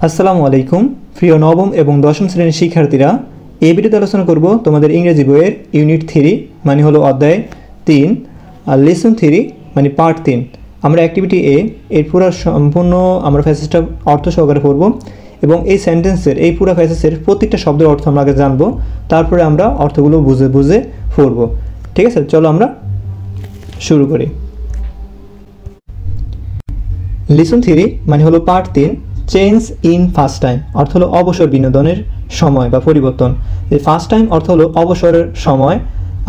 আসসালামু আলাইকুম প্রিয় নবম এবং দশম শ্রেণীর শিক্ষার্থীরা। এই ভিডিওতে আলোচনা করব তোমাদের ইংরেজি বইয়ের ইউনিট 3 মানে হলো অধ্যায় 3 আর লেসন 3 মানে পার্ট 3। আমরা অ্যাক্টিভিটি এ এর পুরো সম্পূর্ণ আমরা প্যাসেজটা অর্থ সহকারে পড়ব এবং এই সেন্টেন্সের এই পুরো প্যাসেজের প্রত্যেকটা শব্দের অর্থ আমরা আগে জানবো, তারপরে আমরা অর্থগুলো বুঝে বুঝে পড়ব। ঠিক আছে, চলো আমরা শুরু করি। লেসন 3 মানে হলো part 3, change in first time অর্থ হলো অবসর বিনোদনের সময় বা পরিবর্তন। এই ফার্স্ট টাইম অর্থ হলো অবসরের সময়,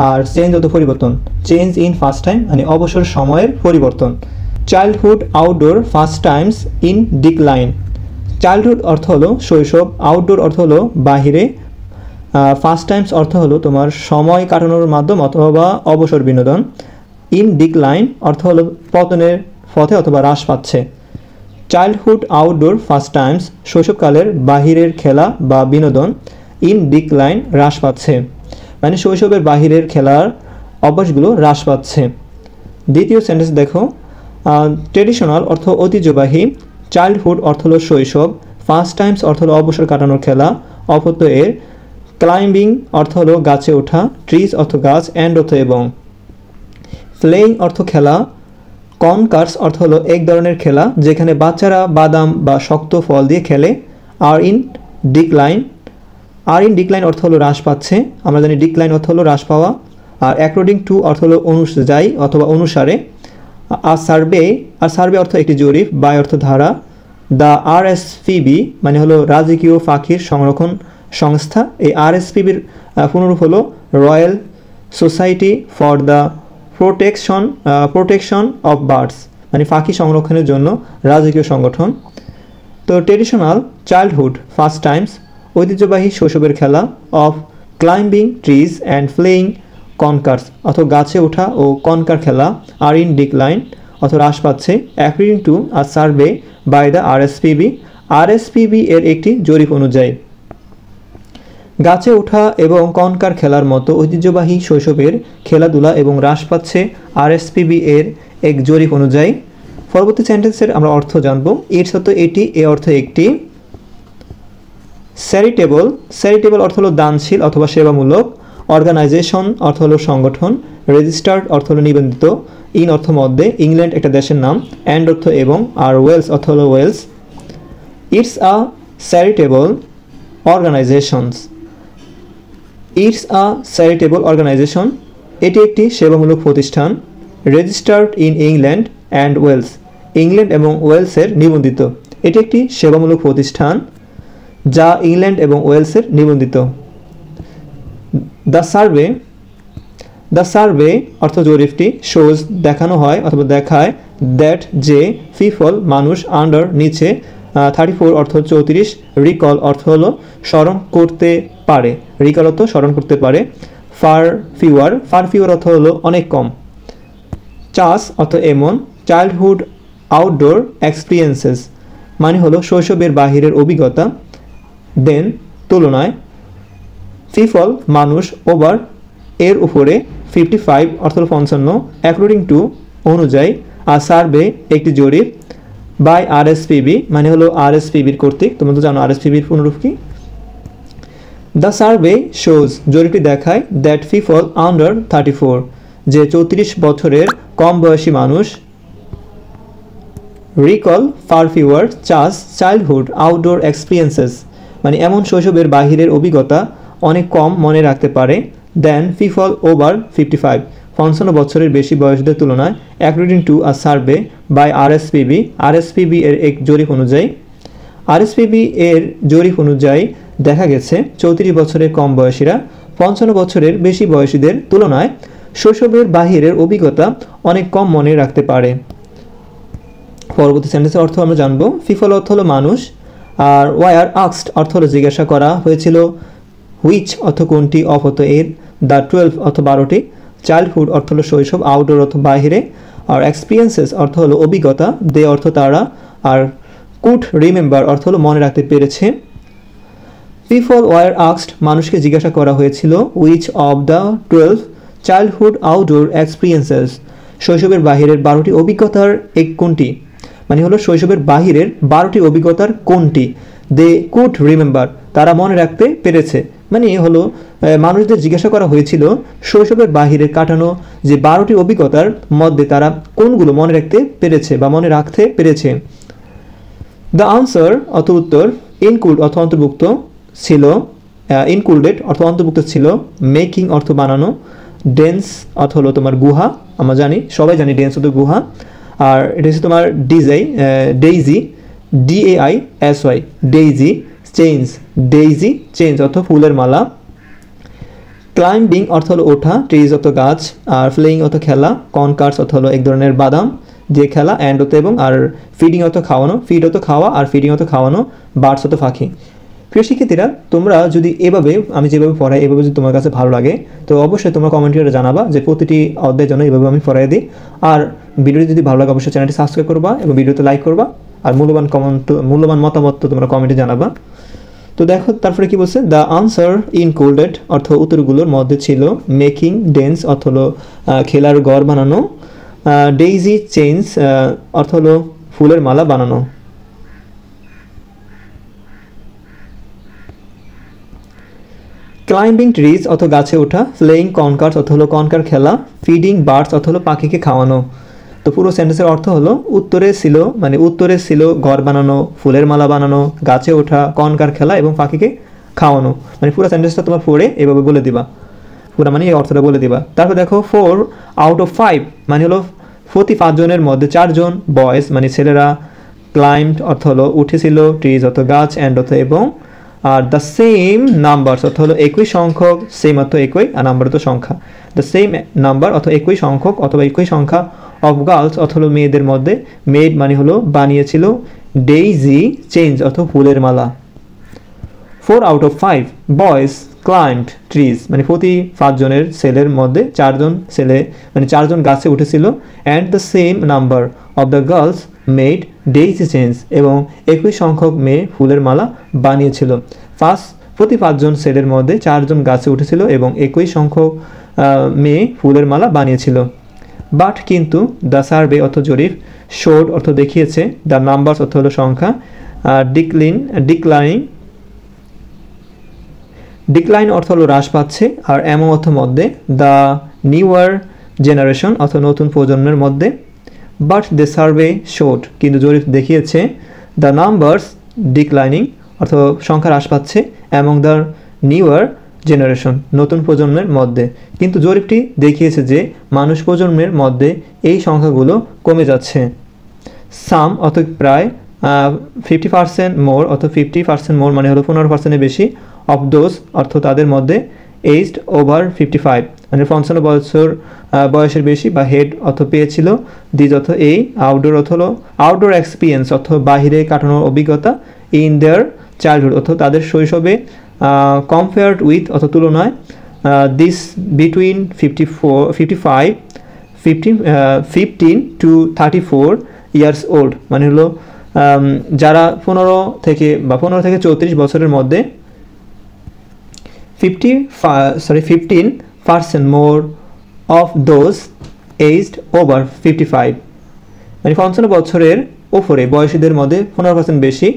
আর চেঞ্জ অর্থ পরিবর্তন। চেঞ্জ ইন ফার্স্ট টাইম মানে অবসর সময়ের পরিবর্তন। Childhood outdoor first Times in decline. Childhood অর্থ হলো শৈশব, আউটডোর অর্থ হলো বাহিরে, ফার্স্ট টাইমস অর্থ হলো তোমার সময় কাটানোর মাধ্যম অথবা অবসর বিনোদন। ইন ডিক্লাইন অর্থ হলো পতনের পথে অথবা হ্রাস পাচ্ছে। চাইল্ডহুড আউটডোর ফার্স্ট টাইমস শৈশবকালের বাহিরের খেলা বা বিনোদন। ইন ডিক্লাইন হ্রাস পাচ্ছে, মানে শৈশবের বাহিরের খেলার অভ্যাসগুলো হ্রাস পাচ্ছে। দ্বিতীয় সেন্টেন্স দেখো, ট্রেডিশনাল অর্থ ঐতিহ্যবাহী, চাইল্ডহুড অর্থ হলো শৈশব, ফার্স্ট টাইমস অর্থ হলো অবসর কাটানোর খেলা অপত্যয় এর, ক্লাইম্বিং অর্থ হলো গাছে ওঠা, ট্রিজ অর্থ গাছ, অ্যান্ড অর্থ এবং, প্লেইং অর্থ খেলা, কনকার্স অর্থ হলো এক ধরনের খেলা যেখানে বাচ্চারা বাদাম বা শক্ত ফল দিয়ে খেলে। আর ইন ডিক্লাইন অর্থ হলো হ্রাস পাচ্ছে, আমরা জানি ডিক্লাইন অর্থ হলো হ্রাস পাওয়া। আর অ্যাকর্ডিং টু অর্থ হলো অনুযায়ী অথবা অনুসারে। আর সার্ভে অর্থ একটি জরিপ, বাই অর্থ ধারা। দ্য আরএসপিবি মানে হলো রাজকীয় পাখির সংরক্ষণ সংস্থা। এই আরএসপিবির পুনরূপ হলো royal society for the protection of birds, মানে পাখি সংরক্ষণের জন্য রাজকীয় সংগঠন। তো ট্রেডিশনাল চাইল্ডহুড ফার্স্ট টাইমস ঐতিহ্যবাহী শৈশবের খেলা, of climbing trees and playing conkers অথবা গাছে ওঠা ও কনকার খেলা। আর ইন ডিক্লাইন অথবা হ্রাস পাচ্ছে, according to a survey by the RSPB এর একটি জরিপ অনুযায়ী। গাছে ওঠা এবং কনকার খেলার মতো ঐতিহ্যবাহী শৈশবের খেলাধুলা এবং হ্রাস পাচ্ছে আরএসপিবি এর এক জরিপ অনুযায়ী। পরবর্তী সেন্টেন্সের আমরা অর্থ জানব। এর সাথে এটি এ অর্থ একটি। চ্যারিটেবল অর্থ হলো দানশীল অথবা সেবামূলক। অর্গানাইজেশন অর্থ হলো সংগঠন। রেজিস্টার্ড অর্থ হলো নিবন্ধিত। ইন অর্থ মধ্যে, ইংল্যান্ড একটা দেশের নাম, অ্যান্ড অর্থ এবং, আর ওয়েলস অর্থ হলো Wales. It's a charitable organisation এটি একটি সেবামূলক প্রতিষ্ঠান। Registered in England and Wales, England এবং ওয়েলসের নিবন্ধিত। এটি একটি সেবামূলক প্রতিষ্ঠান যা ইংল্যান্ড এবং ওয়েলসের নিবন্ধিত। দ্য সার্ভে অর্থ জরিপটি, শোজ দেখানো হয় অথবা দেখায়, দ্যাট যে পিপল মানুষ, আন্ডার নিচে, 34 অর্থ 34, রিকল অর্থ হলো স্মরণ করতে পারে, রিকল অর্থ স্মরণ করতে পারে, ফার ফিওর অর্থ হলো অনেক কম, চাষ অর্থ এমন, চাইল্ডহুড আউটডোর এক্সপিরিয়েন্সেস মানে হলো শৈশবের বাহিরের অভিজ্ঞতা, দেন তুলনায়, পিপল মানুষ, ওভার এর উপরে, 55 অর্থ 55, অ্যাকর্ডিং টু অনুযায়ী, আর সার্ভে একটি জরিপ, বাই আরএসপিবি মানে হলো আরএসপিবির কর্তৃক। তোমরা তো জানো আরএসপিবির পুনরূপ কি। দ্য সার্ভে শোজ জরিপটি দেখায়, দ্যাট পিপল আন্ডার 34 যে 34 বছরের কম বয়সী মানুষ, recall far fewer childhood outdoor experiences মানে এমন শৈশবের বাহিরের অভিজ্ঞতা অনেক কম মনে রাখতে পারে, দেন পিপল ওভার 55 55 বছরের বেশি বয়সীদের তুলনায়, according to a survey by RSPB এর এক জরিপ অনুযায়ী। আরএসপিবি এর জরিপ অনুযায়ী দেখা গেছে 34 বছরের কম বয়সীরা 55 বছরের বেশি বয়সীদের তুলনায় শৈশবের বাহিরের অভিজ্ঞতা অনেক কম মনে রাখতে পারে। পরবর্তী সেন্টেন্সের অর্থ আমরা জানবো। পিপল অর্থ হলো মানুষ, আর ওয়ার আস্কড অর্থ হলো জিজ্ঞাসা করা হয়েছিল, হুইচ অর্থ কোনটি, অফ অর্থ এর, দ্য 12 অর্থ 12টি, চাইল্ডহুড অর্থ হলো শৈশব, আউটডোর অর্থ বাহিরে, আর এক্সপিরিয়েন্সেস অর্থ হলো অভিজ্ঞতা, দে অর্থ তারা, আর কুড রিমেম্বার অর্থ হলো মনে রাখতে পেরেছে। পিপল ওয়ার আস্কড মানুষকে জিজ্ঞাসা করা হয়েছিল, which of the 12 childhood outdoor experiences শৈশবের বাহিরের 12টি অভিজ্ঞতার এক কোনটি, মানে হলো শৈশবের বাহিরের 12টি অভিজ্ঞতার কোনটি দে কুড রিমেম্বার, তারা মনে রাখতে পেরেছে। মানে হলো মানুষদের জিজ্ঞাসা করা হয়েছিল শৈশবের বাহিরে কাটানো যে 12টি অভিজ্ঞতার মধ্যে তারা কোনগুলো মনে রাখতে পেরেছে বা মনে রাখতে পেরেছে। দ্য আনসার অর্থ উত্তর, ইনক্লুড অর্থ অন্তর্ভুক্ত ছিল, ইনক্লুডেড অর্থ অন্তর্ভুক্ত ছিল, মেকিং অর্থ বানানো, ডেন্স অর্থ হলো তোমার গুহা, আমরা জানি সবাই জানি ডেন্স অর্থ গুহা, আর এটা হচ্ছে তোমার daisy DAISY daisy, daisy change অর্থ ফুলের মালা, ক্লাইম্বিং অর্থ হলো ওঠা, ট্রিজ অর্থ গাছ, আর প্লেইং অর্থ খেলা, কনকার্স অর্থ হলো এক ধরনের বাদাম দিয়ে খেলা, অ্যান্ড অর্থ এবং, আর ফিডিং অর্থ খাওয়ানো, ফিড অর্থ খাওয়া, আর ফিডিং অর্থ খাওয়ানো, বার্ডস অর্থ পাখি। প্রিয় শিক্ষার্থীরা, তোমরা যদি এভাবে আমি যেভাবে পড়াই এভাবে যদি তোমার কাছে ভালো লাগে তো অবশ্যই তোমরা কমেন্টে জানাবা যে প্রতিটি অধ্যায়ের জন্য এভাবে আমি পড়াই দিই। আর ভিডিওটি যদি ভালো লাগে অবশ্যই চ্যানেলটি সাবস্ক্রাইব করবা এবং ভিডিওতে লাইক করবা, আর মূল্যবান মতামত তোমরা কমেন্টে জানাবা। তো দেখো তারপরে কি বলছে, দ্য আনসার ইনক্লুডেড অর্থ উত্তরগুলোর মধ্যে ছিল মেকিং ডেন্স অর্থ হলো খেলার ঘর বানানো, ডেইজি চেঞ্জ অর্থ হলো ফুলের মালা বানানো। ক্লাইম্বিং ট্রিজ অর্থ গাছে ওঠা, প্লেইং কনকার্স অর্থ হলো কনকার খেলা, ফিডিং বার্ডস অর্থ হলো পাখিকে খাওয়ানো। তো পুরো সেন্টেন্সের অর্থ হলো উত্তরে ছিল ঘর বানানো, ফুলের মালা বানানো, গাছে ওঠা, কনকার খেলা এবং পাখিকে খাওয়ানো। মানে পুরো সেন্টেন্সটা তোমার পড়ে এভাবে বলে দিবা, পুরো মানে এই অর্থটা বলে দিবা। তারপর দেখো 4 আউট অফ 5 মানে হলো প্রতি 5 জনের মধ্যে 4 জন বয়েজ মানে ছেলেরা, ক্লাইম্বড অর্থ হলো উঠেছিল, ট্রিজ অর্থ গাছ, অ্যান্ড অর্থ এবং, আর দ্য সেম নাম্বারস অর্থ হলো একই সংখ্যক, সেম অর্থ একই, আর নাম্বার অর্থ সংখ্যা, দ্য সেম নাম্বার অর্থ একই সংখ্যক অথবা একই সংখ্যা, অফ গার্লস অর্থ হলো মেয়েদের মধ্যে, মেড মানে হলো বানিয়েছিল, ডেইজি চেঞ্জ অর্থ ফুলের মালা। 4 out of 5 boys climbed trees মানে প্রতি 5 জনের ছেলের মধ্যে 4 জন ছেলে মানে 4 জন গাছে উঠেছিল, and the same number of the girls made daisy change এবং একই সংখ্যক মেয়ে ফুলের মালা বানিয়েছিল। প্রতি 5 জন ছেলের মধ্যে 4 জন গাছে উঠেছিল এবং একই সংখ্যক মেয়ে ফুলের মালা বানিয়েছিল। বাট কিন্তু, দ্য সার্ভে অর্থ জরিপ, শোড অর্থ দেখিয়েছে, দ্য নাম্বারস অর্থ হলো সংখ্যা, ডিক্লাইন অর্থ হলো হ্রাস পাচ্ছে, আর এমন অর্থ মধ্যে, দ্য নিউয়ার জেনারেশন অর্থ নতুন প্রজন্মের মধ্যে। বাট দ্য সার্ভে শোড কিন্তু জরিপ দেখিয়েছে, দ্য নাম্বারস ডিক্লাইনিং অর্থ সংখ্যা হ্রাস পাচ্ছে, অ্যামং দ্য নিউয়ার জেনারেশন নতুন প্রজন্মের মধ্যে। কিন্তু জরিপটি দেখিয়েছে যে মানুষ প্রজন্মের মধ্যে এই সংখ্যাগুলো কমে যাচ্ছে। সাম অর্থ প্রায়, 50% মোর অর্থ 50% মোর মানে হলো 15%-এর বেশি, অফ দোজ অর্থ তাদের মধ্যে, এজড ওভার 55 মানে 55 বছর বয়সের বেশি, বা হেড অর্থ পেয়েছিল, দিজ অর্থ এই, আউটডোর অর্থ হলো আউটডোর এক্সপিরিয়েন্স অর্থ বাহিরে কাটানোর অভিজ্ঞতা, ইন দেয়ার চাইল্ডহুড অর্থ তাদের শৈশবে, কম্পেয়ার্ড উইথ অর্থ তুলনায়, this between 15 to 34 years old মানে হলো যারা 15 থেকে 34 বছরের মধ্যে, 15% more of those aged over 55 মানে 55 বছরের ওপরে বয়সীদের মধ্যে 15% বেশি,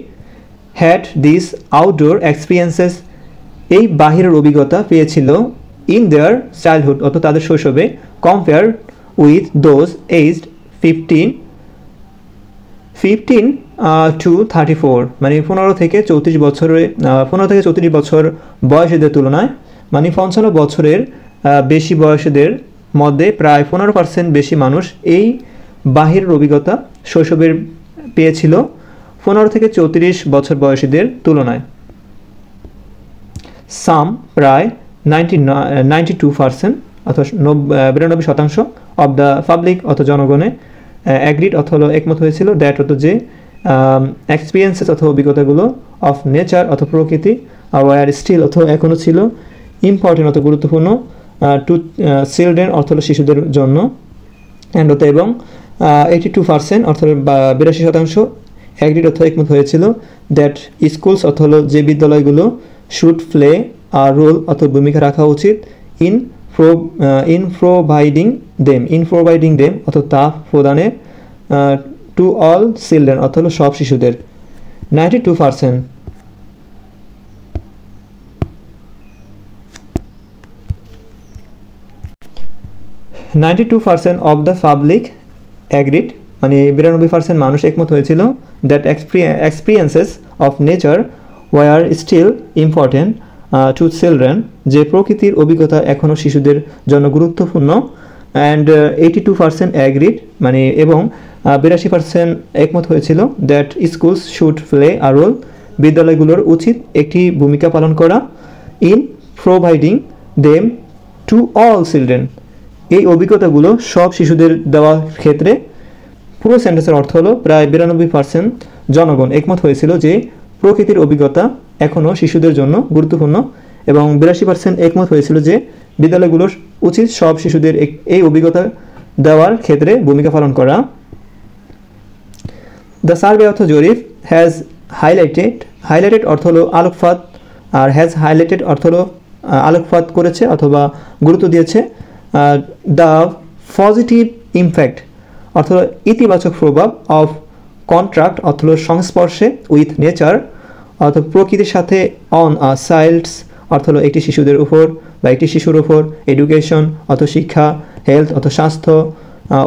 হ্যাড দিস আউটডোর এক্সপিরিয়েন্সেস এই বাহিরের অভিজ্ঞতা পেয়েছিল, ইন দেয়ার চাইল্ডহুড অর্থ তাদের শৈশবে, compare with those aged 15 to 34 মানে 15 থেকে 34 বছর বয়সীদের তুলনায়, মানে 55 বছরের বেশি বয়সীদের মধ্যে প্রায় 15% বেশি মানুষ এই বাহিরের অভিজ্ঞতা শৈশবের পেয়েছিল 15 থেকে 34 বছর বয়সীদের তুলনায়। সাম প্রায় 92% অর্থাৎ 92% অফ দ্য পাবলিক অর্থ জনগণে, অ্যাগ্রিড অর্থ হলো একমত হয়েছিল, দ্যাট অর্থ যে, এক্সপিরিয়েন্সেস অর্থ অভিজ্ঞতাগুলো, অফ নেচার অর্থ প্রকৃতি, ওয়ার স্টিল অর্থ এখনও ছিল, ইম্পর্টেন্ট অর্থ গুরুত্বপূর্ণ, টু চিলড্রেন অর্থ হলো শিশুদের জন্য, অ্যান্ড অর্থ এবং 82% অর্থ 82% অ্যাগ্রিড অর্থ একমত হয়েছিল, দ্যাট স্কুলস অর্থ হলো যে বিদ্যালয়গুলো, শুড প্লে আর রোল অর্থ ভূমিকা রাখা উচিত, ইন প্রোভাইডিং দেম অর্থ তা প্রদানে, টু অল চিলড্রেন অর্থ হলো সব শিশুদের। 92% 92% অফ দ্য পাবলিক অ্যাগ্রিড, মানে 92% মানুষ একমত হয়েছিল that experiences of nature were still important to children, যে প্রকৃতির অভিজ্ঞতা এখনও শিশুদের জন্য গুরুত্বপূর্ণ। অ্যান্ড 82% অ্যাগ্রিড, মানে এবং 82% একমত হয়েছিল that schools should play a role, বিদ্যালয়গুলোর উচিত একটি ভূমিকা পালন করা in providing them to all children, এই অভিজ্ঞতাগুলো সব শিশুদের দেওয়ার ক্ষেত্রে। পুরো সেন্টেন্সের অর্থ হলো প্রায় 92% জনগণ একমত হয়েছিল যে প্রকৃতির অভিজ্ঞতা এখনও শিশুদের জন্য গুরুত্বপূর্ণ, এবং 82% একমত হয়েছিল যে বিদ্যালয়গুলোর উচিত সব শিশুদের এই অভিজ্ঞতা দেওয়ার ক্ষেত্রে ভূমিকা পালন করা। দ্য সার্ভে অর্থ জরিপ, হ্যাজ হাইলাইটেড অর্থ হলো আলোকপাত, আর হ্যাজ হাইলাইটেড অর্থ হলো আলোকপাত করেছে অথবা গুরুত্ব দিয়েছে। দ্য পজিটিভ ইমপ্যাক্ট অর্থ হলো ইতিবাচক প্রভাব অফ কন্ট্রাক্ট অর্থ হলো সংস্পর্শে উইথ নেচার অর্থাৎ প্রকৃতির সাথে অন আ চাইল্ডস অর্থ হলো একটি শিশুদের উপর বা একটি শিশুর উপর, এডুকেশন অর্থ শিক্ষা, হেলথ অর্থ স্বাস্থ্য,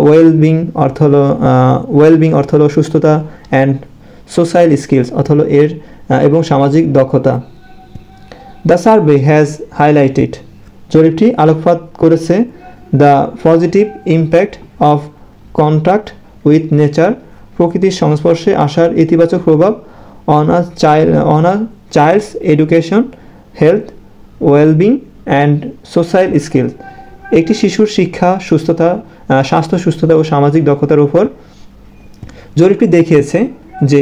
ওয়েলবিং অর্থ হলো সুস্থতা, অ্যান্ড সোশ্যাল স্কিলস অর্থ হলো এবং সামাজিক দক্ষতা। দ্য সার্ভে হ্যাজ হাইলাইটেড, জরিপটি আলোকপাত করেছে the positive impact of contact with nature, প্রকৃতির সংস্পর্শে আসার ইতিবাচক প্রভাব on a child's education, health, wellbeing and social skills, একটি শিশুর শিক্ষা, স্বাস্থ্য সুস্থতা ও সামাজিক দক্ষতার উপর। জরিপটি দেখিয়েছে যে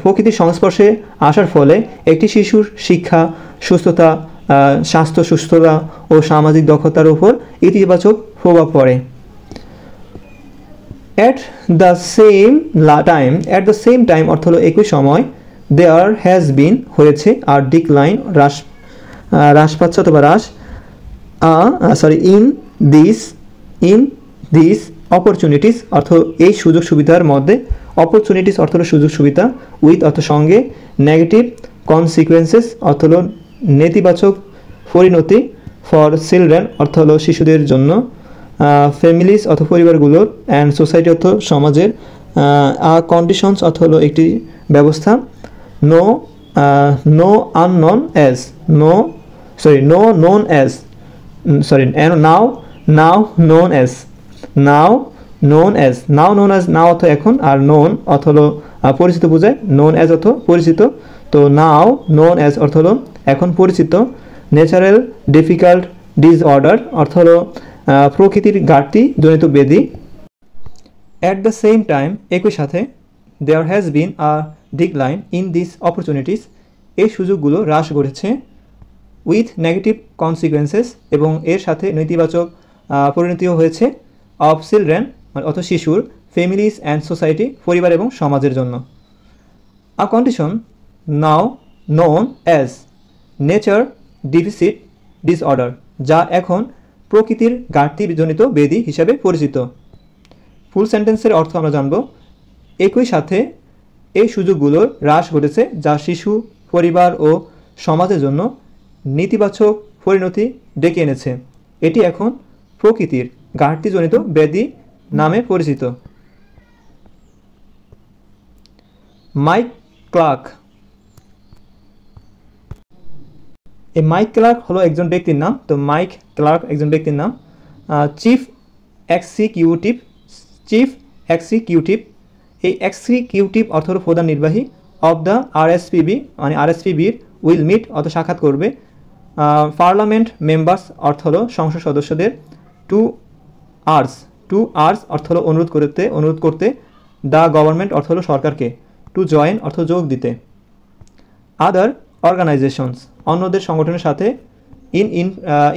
প্রকৃতির সংস্পর্শে আসার ফলে একটি শিশুর শিক্ষা, সুস্থতা, স্বাস্থ্য সুস্থতা ও সামাজিক দক্ষতার উপর ইতিবাচক প্রভাব পড়ে। অ্যাট দ্য সেম টাইম অর্থ হলো একই সময়, দেয়ার হ্যাজ বিন হয়েছে, আর ডিক্লাইন হ্রাস পাচ্ছে অথবা হ্রাস, ইন দিস অপরচুনিটিস অর্থ এই সুযোগ সুবিধার মধ্যে, অপরচুনিটিস অর্থ হলো সুযোগ সুবিধা, উইথ অর্থ সঙ্গে, নেগেটিভ কনসিকুয়েন্সেস অর্থ হলো নেতিবাচক পরিণতি, ফর চিলড্রেন অর্থ হলো শিশুদের জন্য, ফ্যামিলিজ অর্থ পরিবারগুলোর, অ্যান্ড সোসাইটি অর্থ সমাজের, কন্ডিশনস অর্থ হলো একটি ব্যবস্থা, নাও অর্থ এখন, আর নোন অর্থ হলো পরিচিত বোঝায়, নোন অ্যাজ অর্থ পরিচিত, তো নাও নোন অ্যাজ অর্থ হলো এখন পরিচিত। ন্যাচারাল ডিফিকাল্ট ডিসঅর্ডার অর্থ হলো প্রকৃতির ঘাটতি জনিত ব্যাধি। অ্যাট দ্য সেম টাইম একই সাথে, there has been a decline in this opportunities, এই সুযোগগুলো হ্রাস ঘটেছে, উইথ নেগেটিভ কনসিকুয়েন্সেস এবং এর সাথে নেতিবাচক পরিণতিও হয়েছে, অফ চিলড্রেন অর্থ শিশুর, ফ্যামিলিজ অ্যান্ড সোসাইটি পরিবার এবং সমাজের জন্য। আ কন্ডিশন নাও known as nature deficit disorder, যা এখন প্রকৃতির ঘাটতিজনিত ব্যাধি হিসাবে পরিচিত। ফুল সেন্টেন্সের অর্থ আমরা জানব। একই সাথে এই সুযোগগুলোর হ্রাস ঘটেছে যা শিশু, পরিবার ও সমাজের জন্য নেতিবাচক পরিণতি ডেকে এনেছে, এটি এখন প্রকৃতির ঘাটতিজনিত ব্যাধি নামে পরিচিত। মাইক ক্লার্ক, এই মাইক ক্লার্ক হলো একজন ব্যক্তির নাম, তো মাইক ক্লার্ক একজন ব্যক্তির নাম। চিফ এক্সিকিউটিভ, এই এক্সিকিউটিভ অর্থ হলো প্রধান নির্বাহী, অফ দ্য আরএসপিবি মানে আরএসপিবির, উইল মিট অর্থ সাক্ষাৎ করবে, পার্লামেন্ট মেম্বার্স অর্থ হলো সংসদ সদস্যদের, টু আর্স অর্থ হলো অনুরোধ করতে, দ্য গভর্নমেন্ট অর্থ হলো সরকারকে, টু জয়েন অর্থ যোগ দিতে, আদার অর্গানাইজেশনস অন্যদের সংগঠনের সাথে,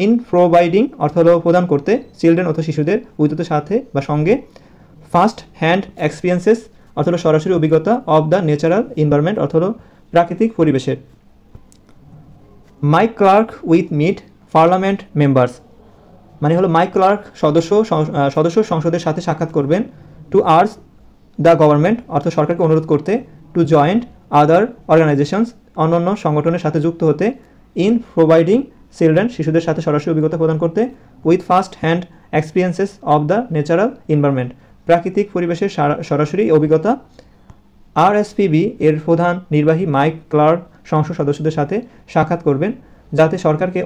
ইন প্রোভাইডিং অর্থ হলো প্রদান করতে, চিলড্রেন অর্থ শিশুদের, উইথ সাথে বা সঙ্গে, ফার্স্ট হ্যান্ড এক্সপিরিয়েন্সেস অর্থ হলো সরাসরি অভিজ্ঞতা, অফ দ্য ন্যাচারাল এনভায়রনমেন্ট অর্থ হলো প্রাকৃতিক পরিবেশের। Mike Clarke with meet parliament members মানে হলো মাইক ক্লার্ক সদস্য সংসদের সাথে সাক্ষাৎ করবেন, টু আর্জ দ্য গভর্নমেন্ট অর্থ সরকারকে অনুরোধ করতে, টু জয়েন্ট আদার অর্গানাইজেশনস অন্যান্য সংগঠনের সাথে যুক্ত হতে, ইন প্রোভাইডিং চিলড্রেন শিশুদের সাথে সরাসরি অভিজ্ঞতা প্রদান করতে, with first hand experiences of the natural environment, প্রাকৃতিক পরিবেশের সরাসরি অভিজ্ঞতা। আরএসপিবি এর প্রধান নির্বাহী মাইক ক্লার্ক সংসদ সদস্যদের সাথে সাক্ষাৎ করবেন, যাতে সরকারকে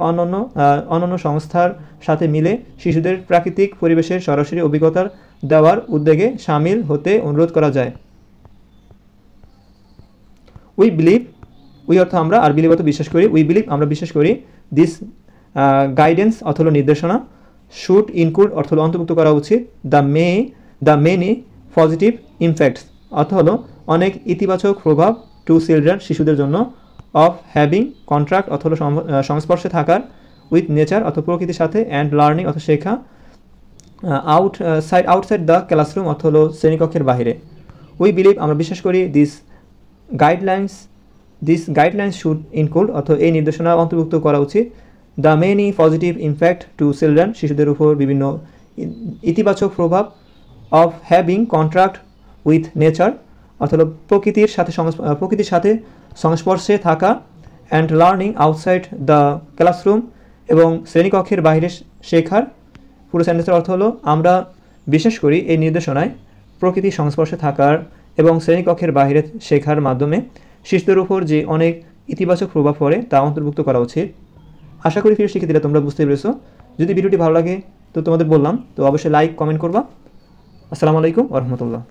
অন্যান্য সংস্থার সাথে মিলে শিশুদের প্রাকৃতিক পরিবেশের সরাসরি অভিজ্ঞতা দেওয়ার উদ্যোগে সামিল হতে অনুরোধ করা যায়। উই বিলিভ, উই অর্থ আমরা, আর বিলিভ অর্থ বিশ্বাস করি, উই বিলিভ আমরা বিশ্বাস করি, দিস গাইডেন্স অর্থ হলো নির্দেশনা, শুড ইনক্লুড অর্থ হলো অন্তর্ভুক্ত করা উচিত, দ্য মেনি পজিটিভ ইমপ্যাক্টস অর্থ হলো অনেক ইতিবাচক প্রভাব, টু চিলড্রেন শিশুদের জন্য, অফ হ্যাভিং কন্ট্রাক্ট অর্থ হলো সংস্পর্শে থাকার, উইথ নেচার অর্থ প্রকৃতির সাথে, অ্যান্ড লার্নিং অর্থ শেখা, আউটসাইড দ্য ক্লাসরুম অর্থ হলো শ্রেণীকক্ষের বাইরে। উই বিলিভ আমরা বিশ্বাস করি, দিস গাইডলাইন্স শুড ইনক্লুড অর্থ এই নির্দেশনা অন্তর্ভুক্ত করা উচিত, the many positive impact to children শিশুদের উপর বিভিন্ন ইতিবাচক প্রভাব, of having contract with nature অর্থ হলো প্রকৃতির সাথে সংস্পর্শে থাকা, and learning outside the classroom এবং শ্রেণীকক্ষের বাইরে শেখার। পুরো সেন্টেন্সের অর্থ হলো আমরা বিশ্বাস করি এই নির্দেশনায় প্রকৃতির সংস্পর্শে থাকার এবং শ্রেণীকক্ষের বাইরে শেখার মাধ্যমে শিশুদের উপর যে অনেক ইতিবাচক প্রভাব পড়ে তা অন্তর্ভুক্ত করা উচিত। আশা করি প্রিয় শিক্ষার্থীরা তোমরা বুঝতে পেরেছো। যদি ভিডিওটি ভালো লাগে তো তোমাদের বললাম তো অবশ্যই লাইক কমেন্ট করবা। আসসালামু আলাইকুম ওয়া রাহমাতুল্লাহ।